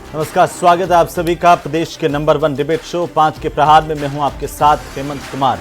नमस्कार, स्वागत है आप सभी का प्रदेश के नंबर 1 डिबेट शो 5 के प्रहार में। मैं हूं आपके साथ हेमंत कुमार।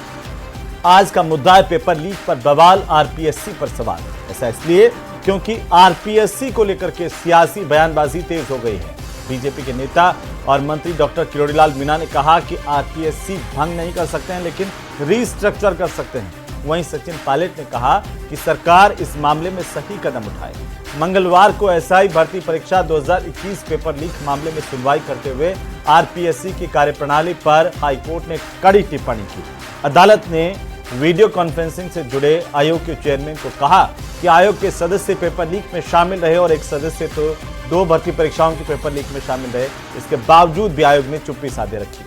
आज का मुद्दा है पेपर लीक पर बवाल, आरपीएससी पर सवाल। ऐसा इसलिए क्योंकि आरपीएससी को लेकर के सियासी बयानबाजी तेज हो गई है। बीजेपी के नेता और मंत्री डॉक्टर किरोड़ीलाल मीणा ने कहा कि आरपीएससी भंग नहीं कर सकते हैं लेकिन रीस्ट्रक्चर कर सकते हैं। वहीं सचिन पायलट ने कहा कि सरकार इस मामले में सही कदम उठाए। मंगलवार को एसआई भर्ती परीक्षा 2021 पेपर लीक मामले में सुनवाई करते हुए आरपीएससी की कार्यप्रणाली पर हाईकोर्ट ने कड़ी टिप्पणी की। अदालत ने वीडियो कॉन्फ्रेंसिंग से जुड़े आयोग के चेयरमैन को कहा कि आयोग के सदस्य पेपर लीक में शामिल रहे और एक सदस्य तो 2 भर्ती परीक्षाओं के पेपर लीक में शामिल रहे, इसके बावजूद भी आयोग ने चुप्पी साधे रखी।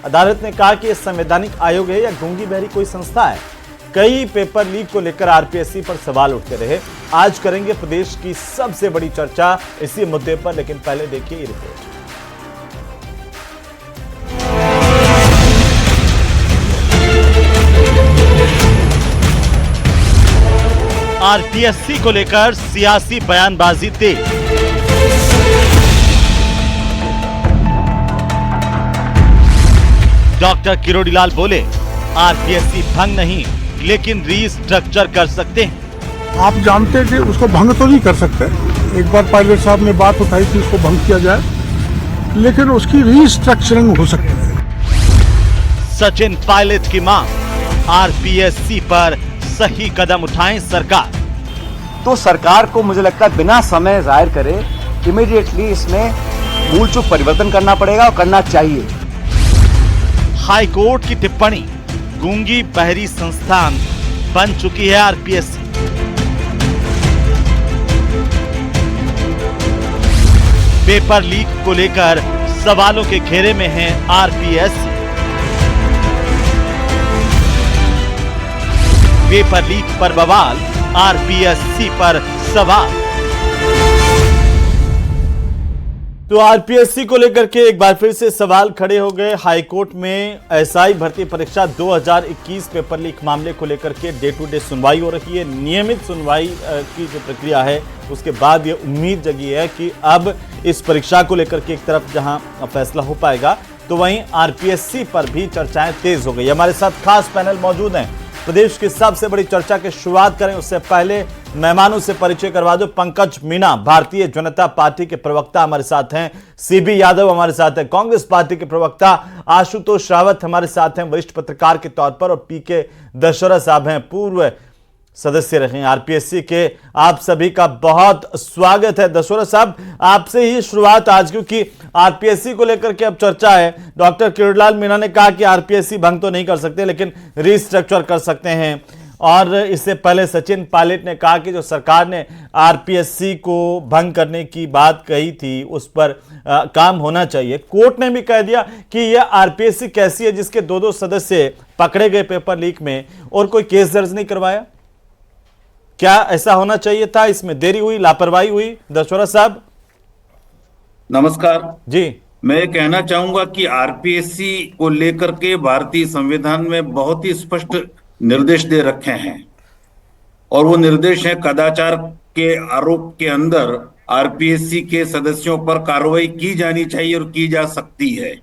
अदालत ने कहा कि यह संवैधानिक आयोग है या गूंगी बहरी कोई संस्था है। कई पेपर लीक को लेकर आरपीएससी पर सवाल उठते रहे। आज करेंगे प्रदेश की सबसे बड़ी चर्चा इसी मुद्दे पर, लेकिन पहले देखिए ये रिपोर्ट। आरपीएससी को लेकर सियासी बयानबाजी तेज। डॉक्टर किरोड़ीलाल बोले, आरपीएससी भंग नहीं लेकिन रीस्ट्रक्चर कर सकते हैं। आप जानते थे उसको भंग तो नहीं कर सकते। एक बार पायलट साहब ने बात उठाई थी उसको भंग किया जाए, लेकिन उसकी रीस्ट्रक्चरिंग हो सकती है। सचिन पायलट की मांग, आरपीएससी पर सही कदम उठाएं सरकार। तो सरकार को मुझे लगता है बिना समय जाहिर करे इमीडिएटली इसमें मूल चूक परिवर्तन करना पड़ेगा और करना चाहिए। हाईकोर्ट की टिप्पणी, गूंगी बहरी संस्थान बन चुकी है आरपीएससी। पेपर लीक को लेकर सवालों के घेरे में है आरपीएससी। पेपर लीक पर बवाल, आरपीएससी पर सवाल। तो आरपीएससी को लेकर के एक बार फिर से सवाल खड़े हो गए। हाईकोर्ट में एसआई भर्ती परीक्षा 2021 पेपर लीक मामले को लेकर के डे टू डे सुनवाई हो रही है। नियमित सुनवाई की जो प्रक्रिया है उसके बाद ये उम्मीद जगी है कि अब इस परीक्षा को लेकर के एक तरफ जहां फैसला हो पाएगा तो वहीं आरपीएससी पर भी चर्चाएं तेज हो गई। हमारे साथ खास पैनल मौजूद हैं। प्रदेश की सबसे बड़ी चर्चा की शुरुआत करें उससे पहले मेहमानों से परिचय करवा दो। पंकज मीणा भारतीय जनता पार्टी के प्रवक्ता हमारे साथ हैं, सीबी यादव हमारे साथ हैं, कांग्रेस पार्टी के प्रवक्ता आशुतोष रावत हमारे साथ हैं वरिष्ठ पत्रकार के तौर पर, और पीके दशोरा साहब हैं, पूर्व सदस्य रहे आरपीएससी के। आप सभी का बहुत स्वागत है। दशोरा साहब, आपसे ही शुरुआत आज, क्योंकि आरपीएससी को लेकर के अब चर्चा है। डॉक्टर किरोड़ीलाल मीणा ने कहा कि आरपीएससी भंग तो नहीं कर सकते लेकिन रीस्ट्रक्चर कर सकते हैं, और इससे पहले सचिन पायलट ने कहा कि जो सरकार ने आरपीएससी को भंग करने की बात कही थी उस पर काम होना चाहिए। कोर्ट ने भी कह दिया कि यह आरपीएससी कैसी है जिसके 2-2 सदस्य पकड़े गए पेपर लीक में और कोई केस दर्ज नहीं करवाया। क्या ऐसा होना चाहिए था? इसमें देरी हुई, लापरवाही हुई? दशोरा साहब नमस्कार जी। मैं कहना चाहूंगा कि आरपीएससी को लेकर के भारतीय संविधान में बहुत ही स्पष्ट निर्देश दे रखे हैं, और वो निर्देश है कदाचार के आरोप के अंदर आरपीएससी के सदस्यों पर कार्रवाई की जानी चाहिए और की जा सकती है।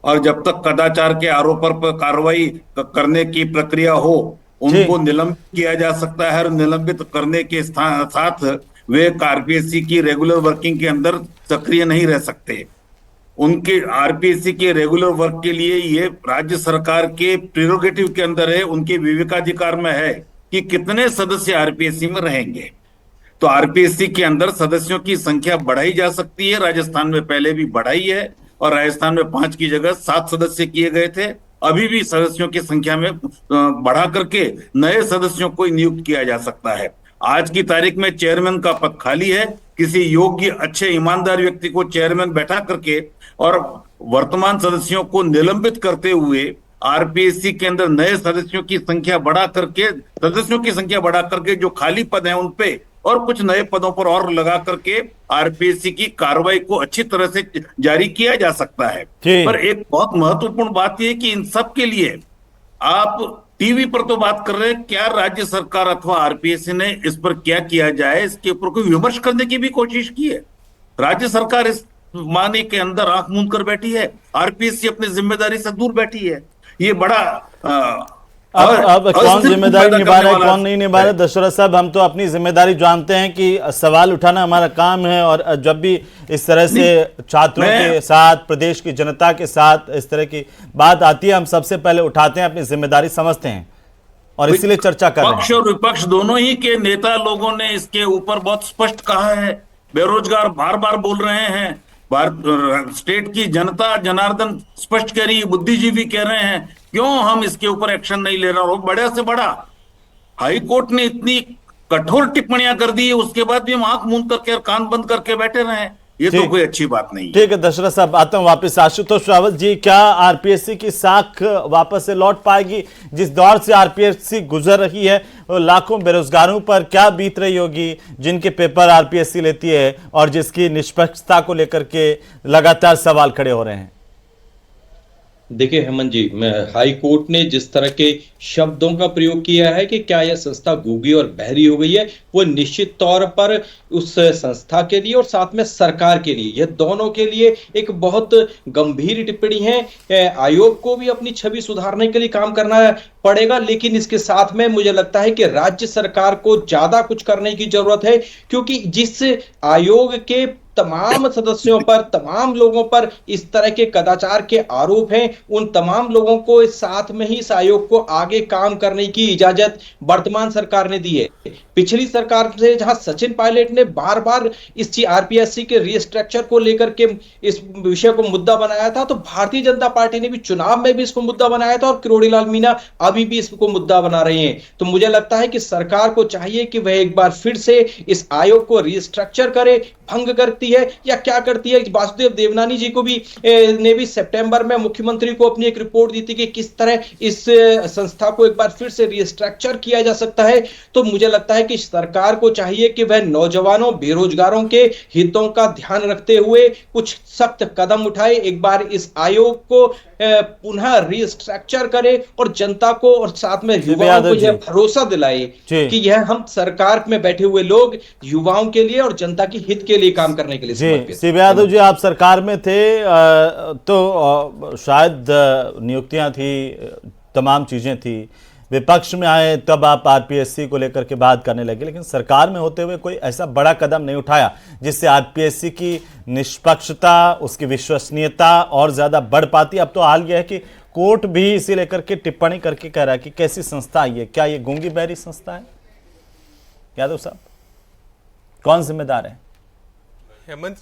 और जब तक कदाचार के आरोप पर कार्रवाई करने की प्रक्रिया हो उनको निलंबित किया जा सकता है, और निलंबित करने के साथ वे आरपीएससी की रेगुलर वर्किंग के अंदर सक्रिय नहीं रह सकते। उनके आरपीएससी के रेगुलर वर्क के लिए ये राज्य सरकार के प्रेरोगेटिव के अंदर है, उनके विवेकाधिकार में है कि कितने सदस्य आरपीएससी में रहेंगे। तो आरपीएससी के अंदर सदस्यों की संख्या बढ़ाई जा सकती है। राजस्थान में पहले भी बढ़ाई है, और राजस्थान में 5 की जगह 7 सदस्य किए गए थे। अभी भी सदस्यों की संख्या में बढ़ा करके नए सदस्यों को नियुक्त किया जा सकता है। आज की तारीख में चेयरमैन का पद खाली है। किसी योग्य, अच्छे, ईमानदार व्यक्ति को चेयरमैन बैठा करके और वर्तमान सदस्यों को निलंबित करते हुए आरपीएससी के अंदर नए सदस्यों की संख्या बढ़ा करके जो खाली पद हैं उन पे और कुछ नए पदों पर और लगा करके आरपीएससी की कार्रवाई को अच्छी तरह से जारी किया जा सकता है। पर एक बहुत महत्वपूर्ण बात यह है कि इन सब के लिए आप टीवी पर तो बात कर रहे हैं, क्या राज्य सरकार अथवा आरपीएससी ने इस पर क्या किया जाए इसके ऊपर कोई विमर्श करने की भी कोशिश की है? राज्य सरकार इस माने के अंदर आंख मूंद कर बैठी है। आरपीएससी अपनी जिम्मेदारी से दूर बैठी है। ये बड़ा अब कौन अस्थिरता जिम्मेदारी पैदा निभा रहा करने है, वाला कौन नहीं निभा रहा है? दशरथ साहब, हम तो अपनी जिम्मेदारी जानते हैं कि सवाल उठाना हमारा काम है, और जब भी इस तरह से छात्रों के साथ, प्रदेश की जनता के साथ इस तरह की बात आती है, हम सबसे पहले उठाते हैं, अपनी जिम्मेदारी समझते हैं और इसीलिए चर्चा कर रहे पक्ष हैं। और विपक्ष दोनों ही के नेता लोगों ने इसके ऊपर बहुत स्पष्ट कहा है। बेरोजगार बार बार बोल रहे हैं, भारत स्टेट की जनता जनार्दन स्पष्ट कह रही है, बुद्धिजीवी कह रहे हैं, क्यों हम इसके ऊपर एक्शन नहीं ले रहे? और बड़े से बड़ा हाई कोर्ट ने इतनी कठोर टिप्पणियां कर दी है, उसके बाद भी हम आंख मूंद करके और कान बंद करके बैठे रहे हैं। ये तो ठीक। कोई अच्छी बात नहीं है। ठीक है दशरथ साहब, आता हूं वापस। आशुतोष रावत जी, क्या आरपीएससी की साख वापस से लौट पाएगी? जिस दौर से आरपीएससी गुजर रही है, लाखों बेरोजगारों पर क्या बीत रही होगी जिनके पेपर आरपीएससी लेती है और जिसकी निष्पक्षता को लेकर के लगातार सवाल खड़े हो रहे हैं? देखिए हेमंत जी, हाई कोर्ट ने जिस तरह के शब्दों का प्रयोग किया है कि क्या यह संस्था गूंगी और बहरी हो गई है, वो निश्चित तौर पर उस संस्था के लिए और साथ में सरकार के लिए, यह दोनों के लिए एक बहुत गंभीर टिप्पणी है। आयोग को भी अपनी छवि सुधारने के लिए काम करना पड़ेगा, लेकिन इसके साथ में मुझे लगता है कि राज्य सरकार को ज्यादा कुछ करने की जरूरत है, क्योंकि जिस आयोग के तमाम सदस्यों पर, तमाम लोगों पर इस तरह के कदाचार के आरोप हैं, उन तमाम लोगों को इस साथ में ही इस आयोग को आगे काम करने की इजाजत वर्तमान सरकार ने दी है। पिछली सरकार से जहां सचिन पायलट ने बार बार इस आरपीएससी के रिस्ट्रक्चर को लेकर के इस विषय को मुद्दा बनाया था, तो भारतीय जनता पार्टी ने भी चुनाव में भी इसको मुद्दा बनाया था, और किरोड़ी लाल मीणा अभी भी इसको मुद्दा बना रहे हैं। तो मुझे लगता है कि सरकार को चाहिए कि वह एक बार फिर से इस आयोग को रिस्ट्रक्चर करे, भंग करती है या क्या करती है। वासुदेव देवनानी जी को भी ने भी सितंबर में मुख्यमंत्री को अपनी एक रिपोर्ट दी थी कि किस तरह इस संस्था को एक बार फिर से रिस्ट्रक्चर किया जा सकता है। तो मुझे लगता है कि सरकार को चाहिए कि वह नौजवानों, बेरोजगारों के हितों का ध्यान रखते हुए कुछ सख्त कदम उठाए, एक बार इस आयोग को पुनः रिस्ट्रक्चर करे और जनता को और साथ में युवाओं को यह भरोसा दिलाए कि यह हम सरकार में बैठे हुए लोग युवाओं के लिए और जनता की हित के लिए काम करने के लिए जी। शिव यादव जी, आप सरकार में थे तो शायद नियुक्तियां थी, तमाम चीजें थी, विपक्ष में आए तब आप आरपीएससी को लेकर के बात करने लगे, लेकिन सरकार में होते हुए कोई ऐसा बड़ा कदम नहीं उठाया जिससे आरपीएससी की निष्पक्षता, उसकी विश्वसनीयता और ज्यादा बढ़ पाती। अब तो हाल यह है कि कोर्ट भी इसे लेकर के टिप्पणी करके कह रहा है कि कैसी संस्था है, क्या ये गूंगी बहरी संस्था है? यादव साहब, कौन जिम्मेदार है? हेमंत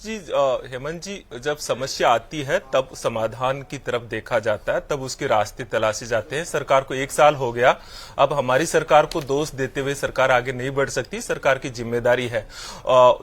जी, जब समस्या आती है तब समाधान की तरफ देखा जाता है, तब उसके रास्ते तलाशे जाते हैं। सरकार को 1 साल हो गया, अब हमारी सरकार को दोष देते हुए सरकार आगे नहीं बढ़ सकती, सरकार की जिम्मेदारी है।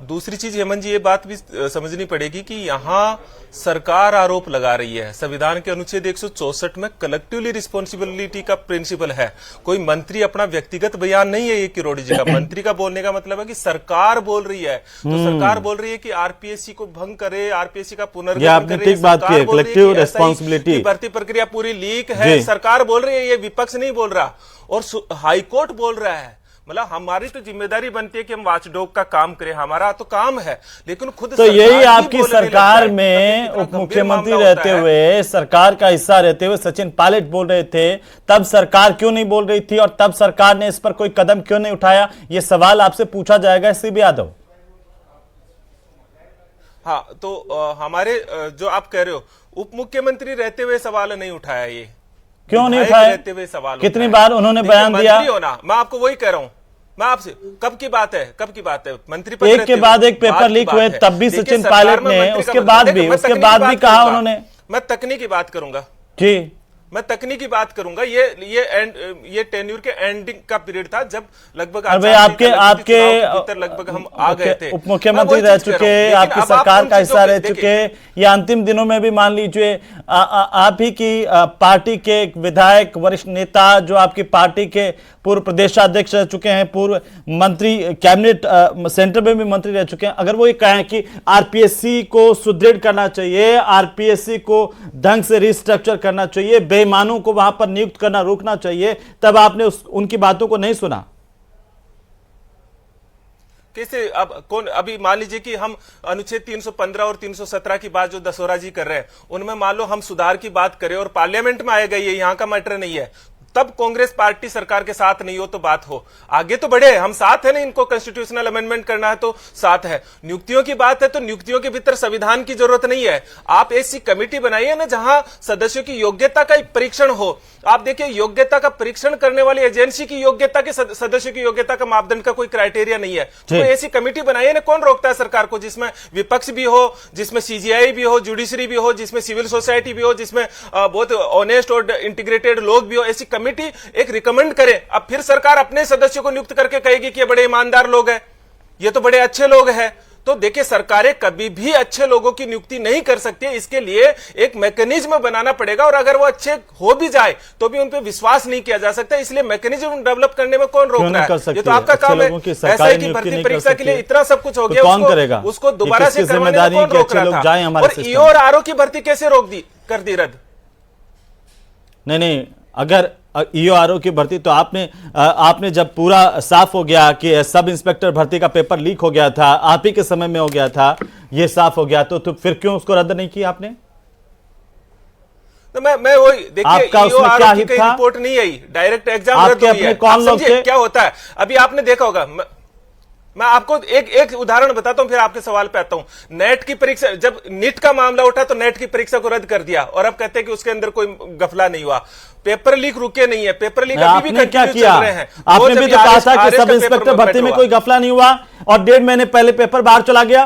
दूसरी चीज हेमंत जी, ये बात भी समझनी पड़ेगी कि यहाँ सरकार आरोप लगा रही है। संविधान के अनुच्छेद 164 में कलेक्टिवली रिस्पॉन्सिबिलिटी का प्रिंसिपल है। कोई मंत्री अपना व्यक्तिगत बयान नहीं है ये किरोड़ी जी का। मंत्री का बोलने का मतलब है कि सरकार बोल रही है, तो सरकार बोल रही है कि आरपीएससी को भंग करे, आरपीएससी का पुनर्गठन करे। ठीक बात की, कलेक्टिव रिस्पॉन्सिबिलिटी, भर्ती प्रक्रिया पूरी लीक है, सरकार बोल रही है, ये विपक्ष नहीं बोल रहा, और हाईकोर्ट बोल रहा है। मतलब हमारी तो जिम्मेदारी बनती है कि हम वाचडॉग का काम करें, हमारा तो काम है, लेकिन खुद तो यही आपकी सरकार में उप मुख्यमंत्री रहते हुए, सरकार का हिस्सा रहते हुए सचिन पायलट बोल रहे थे, तब सरकार क्यों नहीं बोल रही थी और तब सरकार ने इस पर कोई कदम क्यों नहीं उठाया? ये सवाल आपसे पूछा जाएगा शिव यादव। हाँ, तो हमारे जो आप कह रहे हो, उप मुख्यमंत्री रहते हुए सवाल नहीं उठाया, ये क्यों नहीं उठाया? कितनी बार उन्होंने बयान दिया? मंत्री होना, मैं आपको वही कह रहा हूं, मैं आपसे कब की बात है, मंत्री पद एक के बाद एक पेपर लीक हुए, तब भी सचिन पायलट ने उसके बाद भी कहा उन्होंने। मैं तकनीकी बात करूंगा जी, मैं तकनीकी बात करूंगा। ये टेन्यूर के एंडिंग का पीरियड था जब लगभग आपके लगभग हम आ गए थे, उप मुख्यमंत्री रह चुके, आपकी सरकार का हिस्सा रह चुके, या अंतिम दिनों में भी मान लीजिए आप ही की पार्टी के एक विधायक, वरिष्ठ नेता जो आपकी पार्टी के पूर्व प्रदेशाध्यक्ष रह चुके हैं, पूर्व मंत्री, कैबिनेट सेंटर में भी मंत्री रह चुके हैं, अगर वो ये कहें कि आरपीएससी को सुदृढ़ करना चाहिए, आरपीएससी को ढंग से रिस्ट्रक्चर करना चाहिए, बेईमानों को वहां पर नियुक्त करना रोकना चाहिए, तब आपने उनकी बातों को नहीं सुना? कैसे अब कौन, अभी मान लीजिए कि हम अनुच्छेद 315 और 317 की बात जो दसोरा जी कर रहे हैं, उनमें मान लो हम सुधार की बात करें और पार्लियामेंट में आएगा, ये यहाँ का मैटर नहीं है, तब कांग्रेस पार्टी सरकार के साथ नहीं हो तो बात हो, आगे तो बढ़े, हम साथ है ना, इनको कॉन्स्टिट्यूशनल अमेंडमेंट करना है तो साथ है। नियुक्तियों की बात है तो नियुक्तियों के भीतर संविधान की जरूरत नहीं है, आप ऐसी कमेटी बनाइए ना जहां सदस्यों की योग्यता का परीक्षण हो। आप देखिए, योग्यता का परीक्षण करने वाली एजेंसी की योग्यता के सदस्यों की योग्यता का मापदंड का कोई क्राइटेरिया नहीं है, तो ऐसी कमेटी बनाइए ना, कौन रोकता है सरकार को, जिसमें विपक्ष भी हो, जिसमें सीजीआई भी हो, जुडिशरी भी हो, जिसमें सिविल सोसाइटी भी हो, जिसमें बहुत ऑनेस्ट और इंटीग्रेटेड लोग भी हो, ऐसी कमेटी एक रिकमेंड करे। अब फिर सरकार अपने सदस्यों को नियुक्त करके कहेगी कि ये बड़े ईमानदार लोग हैं, ये तो बड़े अच्छे लोग हैं। तो देखिए, सरकारें कभी भी अच्छे लोगों की नियुक्ति नहीं कर सकती, इसके लिए एक मैकेनिज्म बनाना पड़ेगा, और अगर वो अच्छे हो भी जाए तो भी उन पे विश्वास नहीं किया जा सकता, इसलिए मैकेनिज्म डेवलप करने में कौन रोक रहा है? ये तो आपका काम है। ऐसा है कि भर्ती परीक्षा के लिए इतना सब कुछ हो गया, कौन करेगा? उसको दोबारा से करवाने में कौन रोक रहा था? और ईओ और आरओ की भर्ती कैसे रोक दी, कर दी रद्द? नहीं, अगर ईओ आरओ की भर्ती तो आपने जब पूरा साफ हो गया कि सब इंस्पेक्टर भर्ती का पेपर लीक हो गया था, आप ही के समय में हो गया था, ये साफ हो गया, तो फिर क्यों उसको रद्द नहीं किया आपने? तो मैं वही देखिए, ईओ आरओ की कोई रिपोर्ट नहीं आई, डायरेक्ट एग्जाम रद्द हुई है। कौन लोग थे? क्या होता है अभी आपने देखा होगा, मैं आपको एक उदाहरण बताता हूं, फिर आपके सवाल पे आता हूं। नेट की परीक्षा, जब नीट का मामला उठा तो नेट की परीक्षा को रद्द कर दिया, और अब कहते हैं कि उसके अंदर कोई गफला नहीं हुआ। पेपर लीक रुके नहीं है, पेपर लीक अभी भी क्या कंटिन्यू चल रहे हैं। आपने भी तो कहा था कि सब इंस्पेक्टर भर्ती में कोई गफला नहीं हुआ, और 1.5 महीने पहले पेपर बाहर चला गया।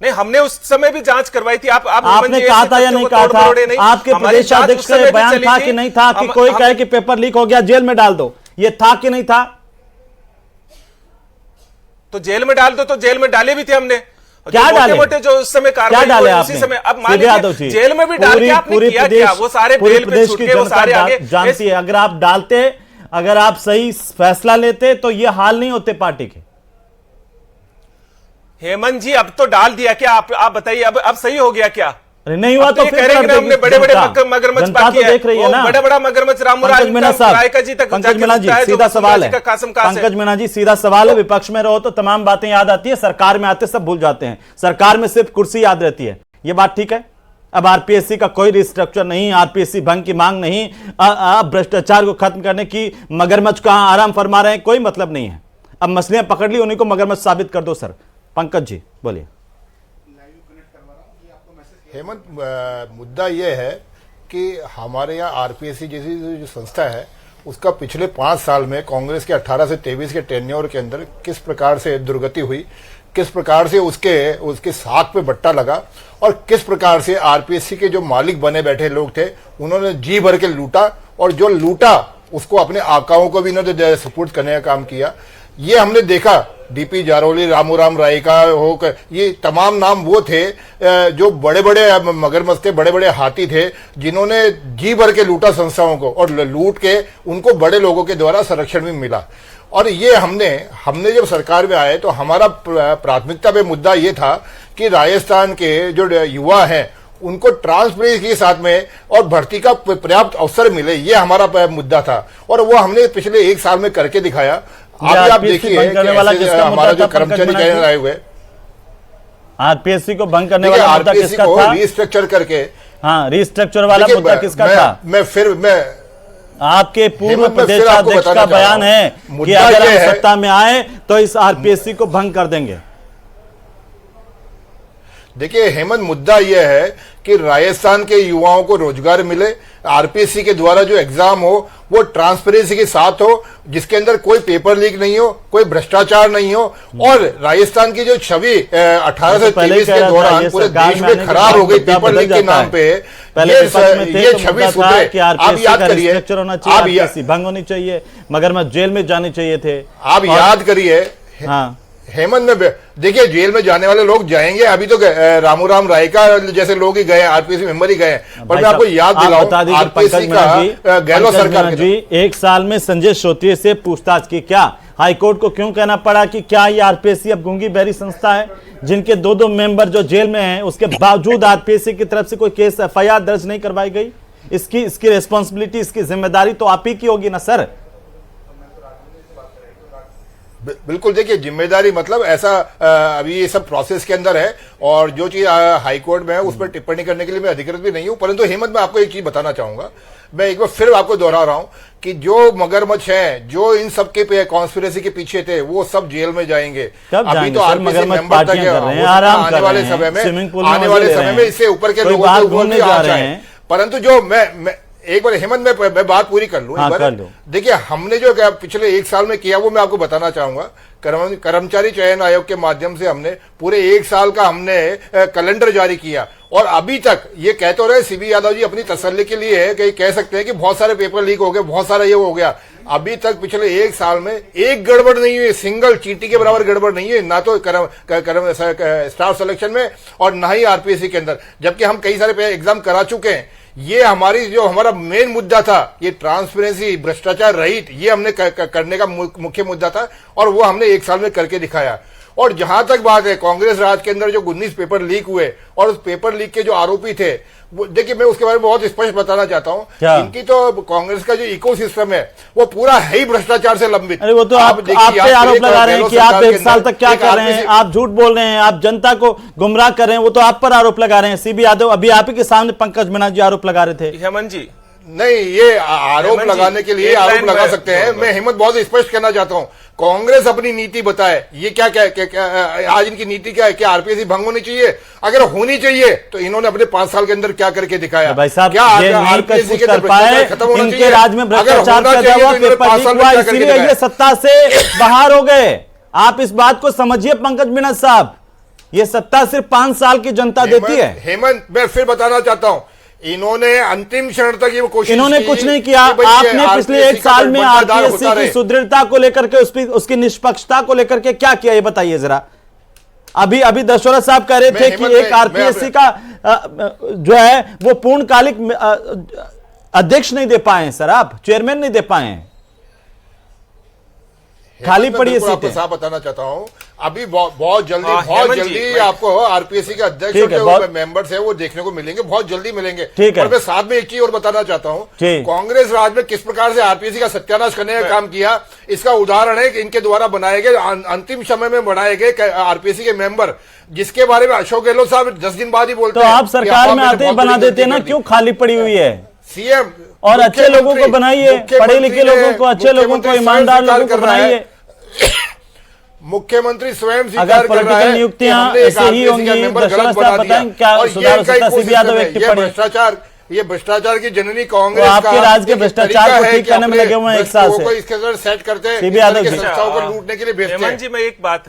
नहीं, हमने उस समय भी जांच करवाई थी। आपने कहा था या नहीं कहा था? आपके प्रदेश अध्यक्ष का बयान था कि नहीं था कि कोई कहे कि पेपर लीक हो गया जेल में डाल दो, ये था कि नहीं था? तो जेल में डाल दो, तो जेल में डाले भी थे हमने। क्या डाले? मोटे जो उस समय कार्रवाई डाले उसी समय, अब मान लीजिए जेल में भी डाल के आपने किया क्या? वो सारे बेल पे छूट गए, वो सारे आगे जानती है। अगर आप डालते, अगर आप सही फैसला लेते तो ये हाल नहीं होते पार्टी के। हेमंत जी, अब तो डाल दिया क्या? आप बताइए, अब सही हो गया क्या? अरे नहीं हुआ तो फिर हमने बड़े बड़े मगरमच्छ बाकी है, देख रही है ना, बड़ा बड़ा मगरमच्छ रामूराय जी तक। पंकज मीणा जी, सीधा सवाल है, पंकज मीणा जी सीधा सवाल है। विपक्ष में रहो तो तमाम बातें याद आती है, सरकार में आते सब भूल जाते हैं। सरकार में सिर्फ कुर्सी याद रहती है, ये बात ठीक है? अब आरपीएससी का कोई रिस्ट्रक्चर नहीं, आरपीएससी भंग की मांग नहीं, भ्रष्टाचार को खत्म करने की मगरमच्छ का आराम फरमा रहे हैं, कोई मतलब नहीं है। अब मछलियां पकड़ ली, उन्हीं को मगरमच्छ साबित कर दो सर। पंकज जी बोलिए। हेमंत, मुद्दा यह है कि हमारे यहाँ आरपीएससी जैसी जो संस्था है, उसका पिछले 5 साल में कांग्रेस के 18 से 23 के टेन्योर के अंदर किस प्रकार से दुर्गति हुई, किस प्रकार से उसके साख पे बट्टा लगा, और किस प्रकार से आरपीएससी के जो मालिक बने बैठे लोग थे उन्होंने जी भर के लूटा, और जो लूटा उसको अपने आकाओं को भी इन्होंने सपोर्ट करने का काम किया। ये हमने देखा, डीपी जारोली, रामूराम रायका होकर, ये तमाम नाम वो थे जो बड़े बड़े मगरमच्छ थे, बड़े बड़े हाथी थे, जिन्होंने जी भर के लूटा संस्थाओं को, और लूट के उनको बड़े लोगों के द्वारा संरक्षण भी मिला। और ये हमने जब सरकार में आए तो हमारा प्राथमिकता पे मुद्दा ये था कि राजस्थान के जो युवा हैं उनको ट्रांसपेरेंसी के साथ में और भर्ती का पर्याप्त अवसर मिले, ये हमारा मुद्दा था, और वो हमने पिछले 1 साल में करके दिखाया। अभी आप देखिए हमारा जो कर्मचारी चयन आए हुए, आरपीएससी को भंग करने वाला मुद्दा किसका था? रिस्ट्रक्चर करके, हाँ, रिस्ट्रक्चर वाला मुद्दा किसका था? मैं आपके पूर्व प्रदेशाध्यक्ष का बयान है कि अगर हम सत्ता में आए तो इस आरपीएससी को भंग कर देंगे। देखिए हेमंत, मुद्दा यह है कि राजस्थान के युवाओं को रोजगार मिले, आरपीएससी के द्वारा जो एग्जाम हो वो ट्रांसपेरेंसी के साथ हो, जिसके अंदर कोई पेपर लीक नहीं हो, कोई भ्रष्टाचार नहीं हो, और राजस्थान की जो छवि 18 से 23 के दौरान पूरे देश में खराब हो गई पेपर लीक के नाम पे, ये छवि सुधरे। आप याद करिए, भंग होनी चाहिए, मगरमच्छ जेल में जाने चाहिए थे। आप याद करिए, हाँ हेमंत में देखिए जेल में जाने वाले लोग जाएंगे, अभी तो रामूराम रायका जैसे लोग ही गए, आरपीएससी मेंबर ही गए, पर मैं आपको याद दिलाऊं, आरपीएससी का गहलोत सरकार जी 1 साल में संजय श्रोत्रिय से पूछताछ की, क्या हाईकोर्ट को क्यों कहना पड़ा कि क्या ये आरपीएससी अब गूंगी बहरी संस्था है, जिनके 2 मेंबर जो जेल में हैं, उसके बावजूद आरपीएससी की तरफ से कोई केस एफआईआर दर्ज नहीं करवाई गई? इसकी रिस्पॉन्सिबिलिटी, इसकी जिम्मेदारी तो आप ही की होगी ना सर। बिल्कुल, देखिए जिम्मेदारी मतलब ऐसा अभी ये सब प्रोसेस के अंदर है और जो चीज हाईकोर्ट में है उस पर टिप्पणी करने के लिए मैं अधिकृत भी नहीं हूं। परंतु हेमंत, मैं आपको एक चीज बताना चाहूंगा, मैं एक बार फिर आपको दोहरा रहा हूं कि जो मगरमच्छ हैं, जो इन सब के कॉन्स्पिरेसी के पीछे थे, वो सब जेल में जाएंगे। अभी तो आरपीसी मेंबर तक आने वाले समय में इससे ऊपर के लोगों के ऊपर भी आ जाए। परंतु जो मैं एक बार हेमंत मैं बात पूरी कर लूं। देखिए, हमने जो पिछले 1 साल में किया वो मैं आपको बताना चाहूंगा। कर्मचारी चयन आयोग के माध्यम से हमने पूरे 1 साल का हमने कैलेंडर जारी किया और अभी तक ये कह तो रहे सीबी यादव जी अपनी तसल्ली के लिए है कि कह सकते हैं कि बहुत सारे पेपर लीक हो गए, बहुत सारा ये हो गया। अभी तक पिछले 1 साल में एक गड़बड़ नहीं हुई, सिंगल चींटी के बराबर गड़बड़ नहीं है, ना तो स्टाफ सिलेक्शन में और ना ही आरपीएससी के अंदर, जबकि हम कई सारे एग्जाम करा चुके हैं। ये हमारी जो हमारा मेन मुद्दा था, ये ट्रांसपेरेंसी, भ्रष्टाचार रहित, ये हमने करने का मुख्य मुद्दा था और वो हमने 1 साल में करके दिखाया। और जहां तक बात है कांग्रेस राज के अंदर जो 19 पेपर लीक हुए और उस पेपर लीक के जो आरोपी थे, देखिए मैं उसके बारे में बहुत स्पष्ट बताना चाहता हूँ। इनकी तो कांग्रेस का जो इकोसिस्टम है वो पूरा है ही भ्रष्टाचार से लंबित। अरे वो तो आप पे आरोप लगा रहे हैं कि आप 1 साल तक क्या कर रहे हैं, आप झूठ बोल रहे हैं, आप जनता को गुमराह कर रहे हैं, वो तो आप पर आरोप लगा रहे हैं। सीबी यादव अभी आप ही के सामने पंकज मीना जी आरोप लगा रहे थे। हेमंत जी, नहीं, ये आरोप लगाने के लिए आरोप लगा सकते हैं। मैं हिम्मत बहुत स्पष्ट करना चाहता हूं, कांग्रेस अपनी नीति बताए। ये क्या आज इनकी नीति क्या है? क्या आरपीएससी भंग होनी चाहिए? अगर होनी चाहिए तो इन्होंने अपने 5 साल के अंदर क्या करके दिखाया? भाई साहब, क्या आरपीएससी के खत्म होना चाहिए? राज में भ्रष्टाचार पैदा हुआ, पेपर लीक हुआ, इसीलिए ये सत्ता से बाहर हो गए। आप इस बात को समझिए पंकज मीना साहब, ये सत्ता सिर्फ 5 साल की जनता देती है। हेमंत, मैं फिर बताना चाहता हूं, इन्होंने अंतिम क्षण तक ये कोशिश, इन्होंने कुछ नहीं किया। आपने पिछले 1 साल में आरपीएससी की सुदृढ़ता को लेकर के, उसकी निष्पक्षता को लेकर के क्या किया, ये बताइए जरा। अभी दशोरा साहब कह रहे थे कि एक आरपीएससी का जो है वो पूर्णकालिक अध्यक्ष नहीं दे पाए सर, आप चेयरमैन नहीं दे पाए, खाली पड़ी है सीटें। साफ बताना चाहता हूं, अभी बहुत जल्दी आपको आरपीएससी के अध्यक्ष जो मेंबर्स है वो देखने को मिलेंगे, बहुत जल्दी मिलेंगे। और मैं साथ में एक चीज और बताना चाहता हूं, कांग्रेस राज में किस प्रकार से आरपीएससी का सत्यानाश करने का काम किया, इसका उदाहरण है कि इनके द्वारा बनाए गए, अंतिम समय में बनाए गए आरपीएससी के मेंबर, जिसके बारे में अशोक गहलोत साहब 10 दिन बाद ही बोलते हैं। तो आप सरकार में आते ही बना देते ना, क्यों खाली पड़ी हुई है? सीएम और अच्छे लोगों को बनाइए, पढ़े लिखे लोगों को, अच्छे लोगों को, ईमानदार लोगों को बनाइए। मुख्यमंत्री स्वयं अगर पॉलिटिकल नियुक्तियां ऐसे ही होंगी, ये भ्रष्टाचार की जननी कांग्रेस, आपके राज्य के भ्रष्टाचार को ठीक करने में लगे हुए हैं 1 साल से, इसके अंदर सेट करते हैं, सीबी यादव संस्थाओं को लूटने के लिए भेजते हैं। हेमंत जी, मैं एक बात,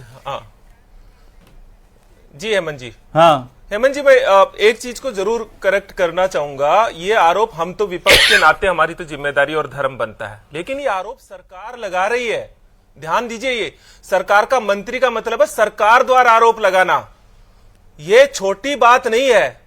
जी हेमंत जी, हाँ हेमंत जी, मैं एक चीज को जरूर करेक्ट करना चाहूंगा। ये आरोप, हम तो विपक्ष के नाते हमारी तो जिम्मेदारी और धर्म बनता है, लेकिन ये आरोप सरकार लगा रही है। ध्यान दीजिए, ये सरकार का मंत्री का मतलब है सरकार द्वारा आरोप लगाना। ये छोटी बात नहीं है।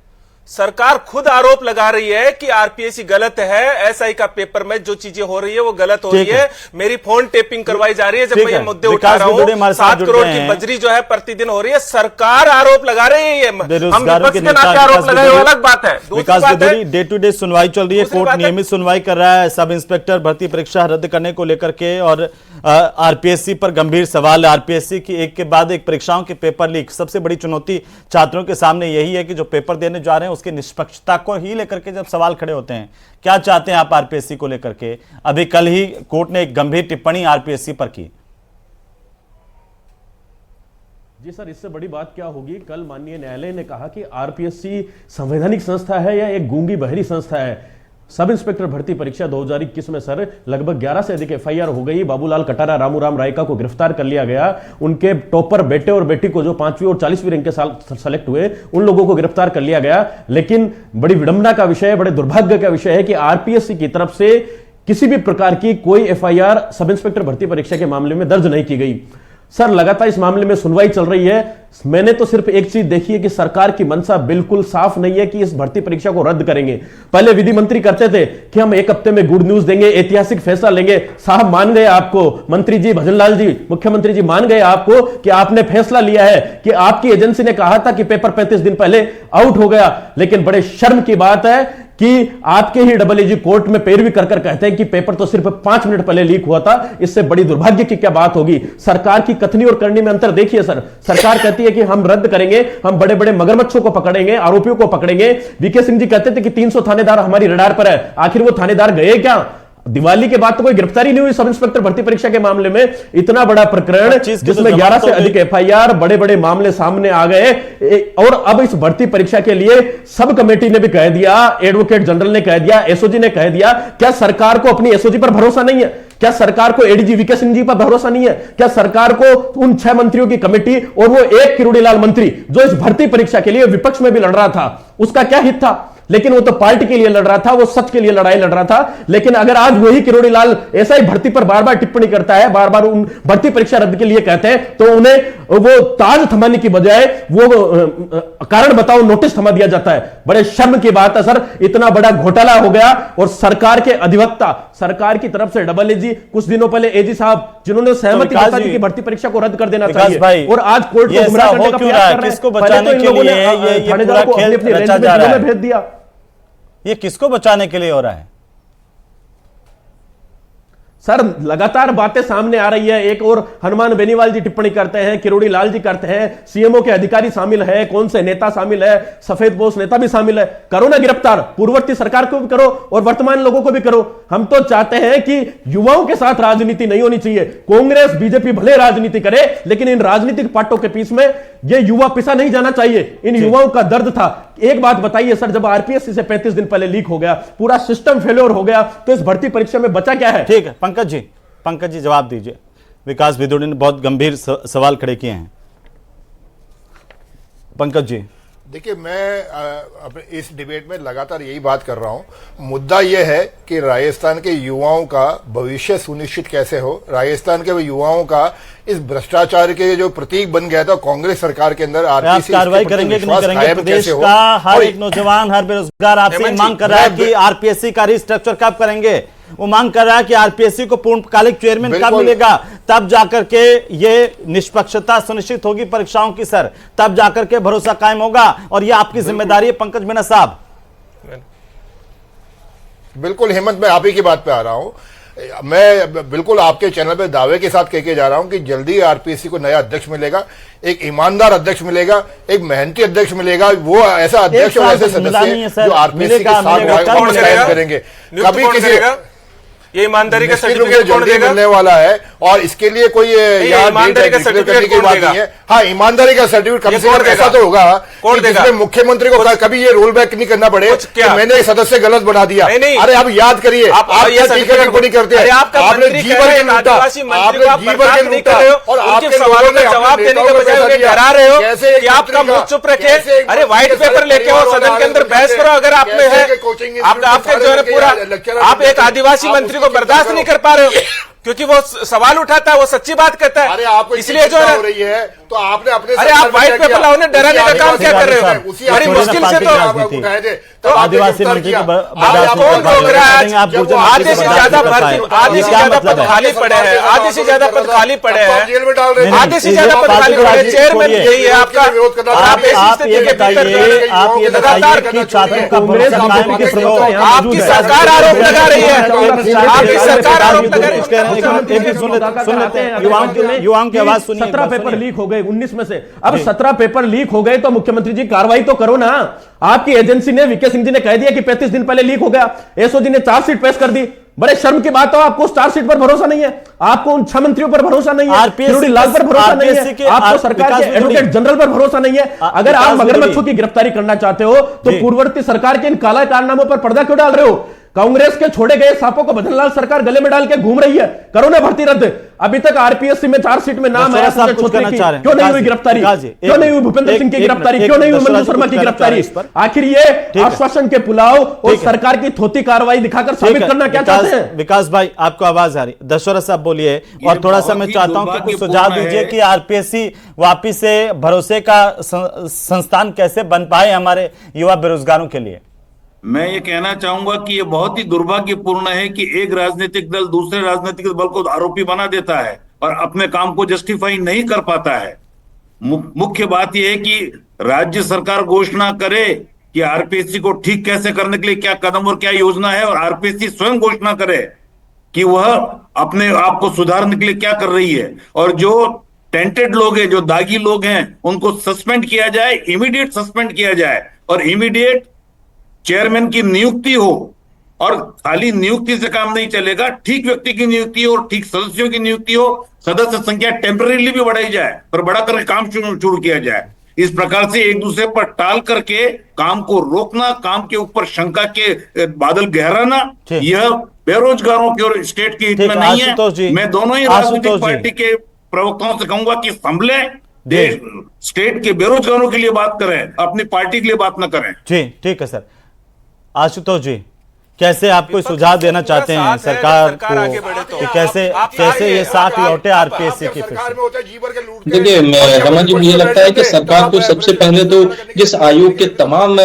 सरकार खुद आरोप लगा रही है कि आरपीएससी गलत है, एसआई का पेपर में जो चीजें हो रही है वो गलत हो रही है। मेरी फोन टेपिंग करवाई जा रही है, जब मैं ये मुद्दे उठा रहा हूं। 7 करोड़ की बजरी जो है प्रतिदिन हो रही है, सरकार आरोप लगा रही है। हम विपक्ष के नाते आरोप लगाए, वो अलग बात है। विकास बेदोरी, डे टू डे सुनवाई चल रही है, कोर्ट नियमित सुनवाई कर रहा है सब इंस्पेक्टर भर्ती परीक्षा रद्द करने को लेकर के, और आरपीएससी पर गंभीर सवाल। आरपीएससी की एक के बाद एक परीक्षाओं के पेपर लीक, सबसे बड़ी चुनौती छात्रों के सामने यही है कि जो पेपर देने जा रहे हैं उसकी निष्पक्षता को ही लेकर के जब सवाल खड़े होते हैं, क्या चाहते हैं आप आरपीएससी को लेकर के? अभी कल ही कोर्ट ने एक गंभीर टिप्पणी आरपीएससी पर की। जी सर, इससे बड़ी बात क्या होगी? कल माननीय न्यायालय ने कहा कि आरपीएससी संवैधानिक संस्था है या एक गूंगी बहरी संस्था है। सब इंस्पेक्टर भर्ती परीक्षा 2021 में सर लगभग 11 से अधिक एफआईआर हो गई। बाबूलाल कटारा, रामूराम रायका को गिरफ्तार कर लिया गया। उनके टॉपर बेटे और बेटी को, जो 5वीं और 40वीं रैंक के साथ सेलेक्ट हुए, उन लोगों को गिरफ्तार कर लिया गया। लेकिन बड़ी विडंबना का विषय है, बड़े दुर्भाग्य का विषय है कि आरपीएससी की तरफ से किसी भी प्रकार की कोई एफआईआर सब इंस्पेक्टर भर्ती परीक्षा के मामले में दर्ज नहीं की गई। सर, लगातार इस मामले में सुनवाई चल रही है। मैंने तो सिर्फ एक चीज देखी है कि सरकार की मंशा बिल्कुल साफ नहीं है कि इस भर्ती परीक्षा को रद्द करेंगे। पहले विधि मंत्री कहते थे कि हम 1 हफ्ते में गुड न्यूज देंगे, ऐतिहासिक फैसला लेंगे। साहब मान गए आपको, मंत्री जी, भजनलाल जी, मुख्यमंत्री जी मान गए आपको कि आपने फैसला लिया है कि आपकी एजेंसी ने कहा था कि पेपर 35 दिन पहले आउट हो गया। लेकिन बड़े शर्म की बात है कि आपके ही डबल एजी कोर्ट में पैरवी कर कहते हैं कि पेपर तो सिर्फ 5 मिनट पहले लीक हुआ था। इससे बड़ी दुर्भाग्य की क्या बात होगी। सरकार की कथनी और करनी में अंतर देखिए सर। सरकार कहती है कि हम रद्द करेंगे, हम बड़े बड़े मगरमच्छों को पकड़ेंगे, आरोपियों को पकड़ेंगे। वीके सिंह जी कहते थे कि 300 थानेदार हमारी रडार पर है। आखिर वो थानेदार गए क्या? दिवाली के बाद तो कोई गिरफ्तारी नहीं हुई सब इंस्पेक्टर भर्ती परीक्षा के मामले में। इतना बड़ा प्रकरण जिसमें 11 से अधिक एफआईआर, बड़े बड़े मामले सामने आ गए। और अब इस भर्ती परीक्षा के लिए सब कमेटी ने भी कह दिया, एडवोकेट जनरल ने कह दिया, एसओजी ने कह दिया। क्या सरकार को अपनी एसओजी पर भरोसा नहीं है? क्या सरकार को एडीजी वीके सिंह जी पर भरोसा नहीं है? क्या सरकार को उन 6 मंत्रियों की कमेटी और वो एक किरोड़ीलाल मंत्री जो इस भर्ती परीक्षा के लिए विपक्ष में भी लड़ रहा था, उसका क्या हित था? लेकिन वो तो पार्टी के लिए लड़ रहा था, वो सच के लिए लड़ाई लड़ रहा था। लेकिन अगर आज वही किरोड़ीलाल ऐसा ही भर्ती पर बार बार टिप्पणी करता है, बार बार उन भर्ती परीक्षा रद्द के लिए कहते हैं, तो उन्हें वो ताज थमाने की बजाय वो कारण बताओ नोटिस थमा दिया जाता है। बड़े शर्म की बात है सर। इतना बड़ा घोटाला हो गया और सरकार के अधिवक्ता, सरकार की तरफ से डबल एजी, कुछ दिनों पहले एजी साहब जिन्होंने सहमति बता दी कि भर्ती परीक्षा को रद्द कर देना चाहिए, और आज कोर्ट को गुमराह करने का प्रयास कर रहे हैं। किसको बचाने के लिए ये पूरा खेल रचा जा रहा है? भेज दिया। ये किसको बचाने के लिए हो रहा है सर? लगातार बातें सामने आ रही है। एक और हनुमान बेनीवाल जी टिप्पणी करते हैं, किरोड़ी लाल जी करते हैं, सीएमओ के अधिकारी शामिल है, कौन से नेता शामिल है, सफेद पोश नेता भी शामिल है। करो ना गिरफ्तार, पूर्ववर्ती सरकार को भी करो और वर्तमान लोगों को भी करो। हम तो चाहते हैं कि युवाओं के साथ राजनीति नहीं होनी चाहिए। कांग्रेस बीजेपी भले राजनीति करे, लेकिन इन राजनीतिक पार्टों के बीच में ये युवा पिसा नहीं जाना चाहिए। इन युवाओं का दर्द था। एक बात बताइए सर, जब आरपीएससी से 35 दिन पहले लीक हो गया, पूरा सिस्टम फेलियर हो गया, तो इस भर्ती परीक्षा में बचा क्या है? ठीक है पंकज जी जवाब दीजिए। विकास भिदोड़ी ने बहुत गंभीर सवाल खड़े किए हैं। पंकज जी देखिए, मैं अपने इस डिबेट में लगातार यही बात कर रहा हूं। मुद्दा यह है कि राजस्थान के युवाओं का भविष्य सुनिश्चित कैसे हो। राजस्थान के युवाओं का इस भ्रष्टाचार के जो प्रतीक बन गया था कांग्रेस सरकार के अंदर, आरपीएससी कार्रवाई करेंगे कि नहीं करेंगे? प्रदेश का हर एक नौजवान, हर बेरोजगार आपसे मांग कर रहा है कि आरपीएससी का रिस्ट्रक्चर कब करेंगे। वो मांग कर रहा है कि आरपीएससी को पूर्णकालिक चेयरमैन कब मिलेगा, तब जाकर के ये निष्पक्षता सुनिश्चित होगी परीक्षाओं की सर, तब जाकर के भरोसा कायम होगा। और ये आपकी जिम्मेदारी है पंकज मीणा साहब। बिल्कुल हेमंत, मैं आप ही की बात पे आ रहा हूं। मैं बिल्कुल आपके चैनल पे दावे के साथ कह के जा रहा हूं कि जल्दी आरपीएससी को नया अध्यक्ष मिलेगा, एक ईमानदार अध्यक्ष मिलेगा, एक मेहनती अध्यक्ष मिलेगा। वो ऐसा अध्यक्ष और ऐसे सदस्य जो आरपीएससी के साथ करेंगे। कभी किसी ये ईमानदारी का सर्टिफिकेट कौन देगा? मिलने वाला है और इसके लिए कोई ईमानदारी का सर्टिफिकेट की बात नहीं है। हाँ, ईमानदारी का सर्टिफिकेट कम से कम ऐसा तो होगा जिसमें मुख्यमंत्री को कभी ये रोल बैक नहीं करना पड़े कि मैंने सदस्य गलत बना दिया। अरे आप याद करिए, आप ये सर्टिफिकेट को नहीं करते, आपने जीवन के लूटा, आपने जीवन के लूटा और आपके सवालों में जवाब देने के बजाय डरा रहे हो कि आपका मुंह चुप रखे। अरे व्हाइट पेपर लेके आओ, सदन के अंदर बहस करो। अगर आप में है, आपके जो है पूरा, आप एक आदिवासी मंत्री को बर्दाश्त नहीं कर पा रहे हो क्योंकि वो सवाल उठाता है, वो सच्ची बात कहता है। अरे आपको इसलिए जो है रही है तो आपने अपने, अरे आप व्हाइट पेपर लाओ, डराने का काम क्या कर रहे हो? बड़ी मुश्किल से तो आदिवासी मंत्री को कौन रोक रहा है? आधे से ज्यादा पद खाली पड़े हैं, आधे से ज्यादा पद खाली पड़े हैं, आधे से ज्यादा पद खाली पड़े हैं। चेयरमैन यही है आपका। आप आपकी सरकार आरोप लगा रही है, आपकी सरकार आरोप लगा रही है। युवाओं की आवाज सुनिए। 17 पेपर लीक हो गए 19 में से। अब 17 पेपर लीक हो गए तो मुख्यमंत्री जी कार्रवाई तो करो ना। आपकी एजेंसी ने, वीके सिंह जी ने कह दिया कि 35 दिन पहले लीक हो गया, एसओजी ने चार्जशीट पेश कर दी। बड़े शर्म की बात हो, आपको उस चार्जशीट पर भरोसा नहीं है, आपको उन 6 मंत्रियों पर भरोसा नहीं है, किरोड़ी लाल पर भरोसा नहीं है, आपको सरकार के एडवोकेट जनरल पर भरोसा नहीं है। अगर आप मगरमच्छों की गिरफ्तारी करना चाहते हो तो पूर्ववर्ती सरकार के इन काला कारनामों पर पर्दा क्यों डाल रहे हो? कांग्रेस के छोड़े गए सांपों को भजनलाल सरकार गले में डाल के घूम रही है। करो ना भर्ती रद्द। अभी तक आरपीएससी में चार्जशीट में नाम आया, क्यों नहीं हुई गिरफ्तारी? क्यों नहीं हुई भूपेंद्र सिंह की गिरफ्तारी? क्यों नहीं हुई मंजू शर्मा की गिरफ्तारी? आखिर ये आश्वासन के पुलाव और सरकार की थोती कार्रवाई दिखाकर साबित करना क्या चाहते हैं? विकास भाई, आपको आवाज आ रही? दशहरा साहब बोलिए। और थोड़ा सा मैं चाहता हूं कि कुछ सुझाव दीजिए कि आरपीएससी वापिस से भरोसे का संस्थान कैसे बन पाए हमारे युवा बेरोजगारों के लिए। मैं ये कहना चाहूंगा कि ये बहुत ही दुर्भाग्यपूर्ण है कि एक राजनीतिक दल दूसरे राजनीतिक दल को आरोपी बना देता है और अपने काम को जस्टिफाई नहीं कर पाता है। मुख्य बात यह है कि राज्य सरकार घोषणा करे कि आरपीएससी को ठीक कैसे करने के लिए क्या कदम और क्या योजना है, और आरपीएससी स्वयं घोषणा करे कि वह अपने आप को सुधारने के लिए क्या कर रही है। और जो टेंटेड लोग हैं, जो दागी लोग हैं, उनको सस्पेंड किया जाए, इमीडिएट सस्पेंड किया जाए, और इमीडिएट चेयरमैन की नियुक्ति हो। और खाली नियुक्ति से काम नहीं चलेगा, ठीक व्यक्ति की नियुक्ति हो और ठीक सदस्यों की नियुक्ति हो। सदस्य संख्या टेम्परेरी भी बढ़ाई जाए और बढ़ा करके काम शुरू किया जाए। इस प्रकार से एक दूसरे पर टाल करके काम को रोकना, काम के ऊपर शंका के बादल गहराना, यह बेरोजगारों की और स्टेट के हित में नहीं है। मैं दोनों ही राजनीतिक पार्टी के प्रवक्ताओं से कहूंगा कि संभले, देश स्टेट के बेरोजगारों के लिए बात करें, अपनी पार्टी के लिए बात न करें। जी ठीक है सर। आशुतोष जी, कैसे आप कोई सुझाव देना चाहते हैं सरकार को कि कैसे ये साथ लौटे आरपीएससी की? देखिए हेमंत जी, मुझे लगता है कि सरकार को सबसे पहले तो जिस आयोग के तमाम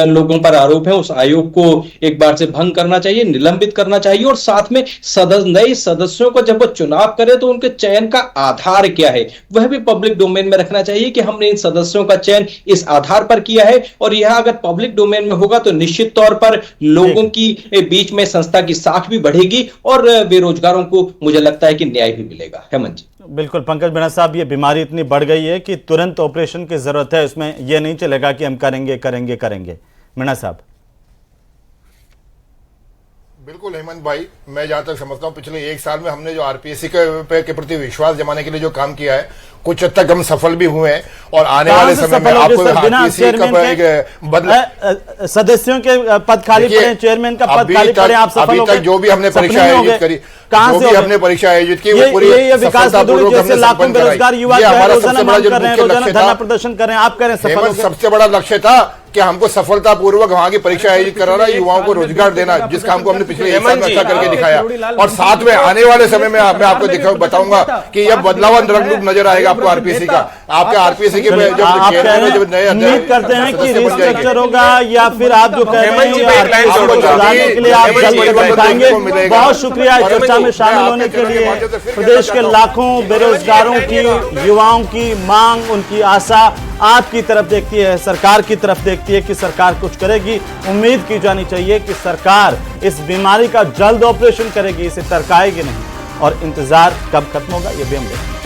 लोगों पर आरोप है, उस आयोग को एक बार से भंग करना चाहिए, निलंबित करना चाहिए, और साथ में नए सदस्यों को जब वो चुनाव करे तो उनके चयन का आधार क्या है वह भी पब्लिक डोमेन में रखना चाहिए कि हमने इन सदस्यों का चयन इस आधार पर किया है। और यह अगर पब्लिक डोमेन में होगा तो निश्चित तौर पर लोगों की बीच में संस्था की साख भी बढ़ेगी और बेरोजगारों को मुझे लगता है कि न्याय भी मिलेगा। हेमंत जी, बिल्कुल। पंकज मीणा साहब, ये बीमारी इतनी बढ़ गई है कि तुरंत ऑपरेशन की जरूरत है, उसमें यह नहीं चलेगा कि हम करेंगे। मीणा साहब। बिल्कुल हेमंत भाई, मैं जहां तक समझता हूं पिछले एक साल में हमने जो आरपीएससी के प्रति विश्वास जमाने के लिए जो काम किया है, कुछ हद तक हम सफल भी हुए हैं। और आने वाले समय में आपको सदस्यों के पद खाली पड़े, चेयरमैन का पद खाली पड़े, आप सफल हो गए? जो भी हमने परीक्षा आयोजित करी, कहां से हमने परीक्षा आयोजित की, वो पूरी विकास जैसे लाखों बेरोजगार युवा रोजाना धरना प्रदर्शन कर रहे हैं, आप कह रहे हैं सबसे बड़ा लक्ष्य था कि हमको सफलतापूर्वक वहां की परीक्षा आयोजित कराना, युवाओं को रोजगार देना, जिस काम को हमने पिछले एक साल में अच्छा करके दिखाया। और साथ में आने वाले समय में मैं आपको बताऊंगा कि यह बदलाव रंग नजर आएगा आपको आरपीएससी का। आपके आरपीएससी के उम्मीद करते हैं कि रिस्ट्रक्चर होगा, या फिर आप जो कह रहे हैं के लिए आप जल्द। बहुत शुक्रिया चर्चा में शामिल होने के लिए। प्रदेश के लाखों बेरोजगारों की, युवाओं की मांग, उनकी आशा आपकी तरफ देखती है, सरकार की तरफ देखती है कि सरकार कुछ करेगी। उम्मीद की जानी चाहिए कि सरकार इस बीमारी का जल्द ऑपरेशन करेगी, इसे टरकाएगी नहीं। और इंतजार कब खत्म होगा ये भी हम देखेंगे।